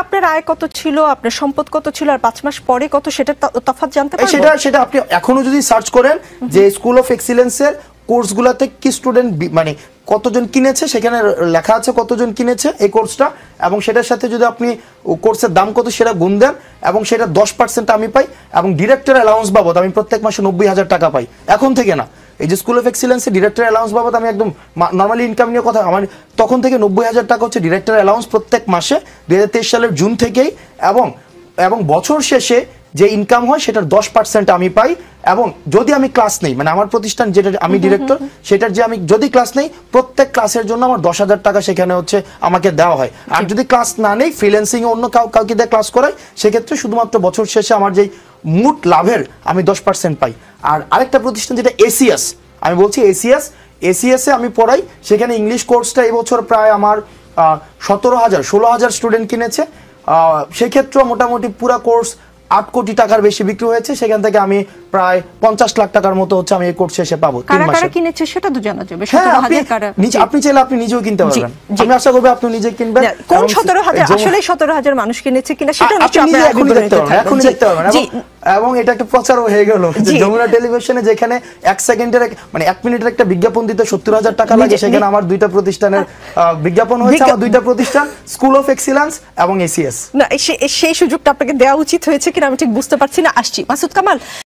আপনার আয় কত ছিল, আপনার সম্পদ কত ছিল, আর 5 মাস পরে কত, সেটা তফাৎ জানতে পারবো? সেটা আপনি এখনো যদি সার্চ করেন যে স্কুল অফ এক্সিলেন্সের কোর্সগুলোতে কি স্টুডেন্ট মানে কতজন কিনেছে, সেখানে লেখা আছে কতজন কিনেছে এই কোর্সটা, এবং সেটার সাথে যদি আপনি কোর্সের দাম কত সেটা গুণ দেন, এবং সেটা 10% আমি পাই, এবং ডিরেক্টর অ্যালাউন্স বাবদ আমি প্রত্যেক মাসে 90,000 টাকা পাই। এখন থেকে না, এই যে স্কুল অফ এক্সিলেন্সে ডিরেক্টর অ্যালাউন্স বাবদ আমি একদম নর্মালি ইনকাম নিয়ে কথা, আমার তখন থেকে 90,000 টাকা হচ্ছে ডিরেক্টর অ্যালাউন্স প্রত্যেক মাসে 2023 সালের জুন থেকেই, এবং বছর শেষে যে ইনকাম হয় সেটার 10% আমি পাই। এবং যদি আমি ক্লাস নেই, মানে আমার প্রতিষ্ঠান যেটা আমি ডিরেক্টর, সেটার যে আমি যদি ক্লাস নেই, প্রত্যেক ক্লাসের জন্য আমার 10,000 টাকা সেখানে হচ্ছে আমাকে দেওয়া হয়। আর যদি ক্লাস না নেই, ফ্রিল্যান্সিং এ অন্য কাউকে দিয়ে ক্লাস করাই, সেক্ষেত্রে শুধুমাত্র বছর শেষে আমার যেই মোট লাভের আমি 10% পাই। আর আরেকটা প্রতিষ্ঠান যেটা এসিএস, আমি বলছি এসিএস এ আমি পড়াই, সেখানে ইংলিশ কোর্সটা এবছর প্রায় আমার 16,000 স্টুডেন্ট কিনেছে। সেক্ষেত্রে মোটামুটি পুরা কোর্স 8 কোটি টাকার বেশি বিক্রি হয়েছে। সেখান থেকে আমি প্রায় 50 লাখ টাকার মতো হচ্ছে আমি এই কোর্স শেষে পাবো। কারা কিনেছে সেটা তো জানা যাবে। আপনি চাইলে আপনি নিজেও কিনতে পারবেন। আমি আশা করব আপনি নিজে কিনবেন। কোন 17,000 আসলে 17,000 মানুষ কিনেছে কিনা সেটা নিশ্চয়ই আপনি এখন দেখতে পারবেন। এবং এটা একটা প্রচারও হয়ে গেল যে যমুনা টেলিভিশনে যেখানে 1 সেকেন্ডের মানে 1 মিনিটের একটা বিজ্ঞাপন দিতে 70,000 টাকা লাগে, সেখানে আমার দুইটা প্রতিষ্ঠানের বিজ্ঞাপন হয়েছে। আমার দুইটা প্রতিষ্ঠান স্কুল অফ এক্সিলেন্স এবং এসিএস। না, সেই সুযোগটা আপনাকে দেওয়া উচিত হয়েছে কিনা আমি ঠিক বুঝতে পারছি না। আসছি মাসুদ কামাল।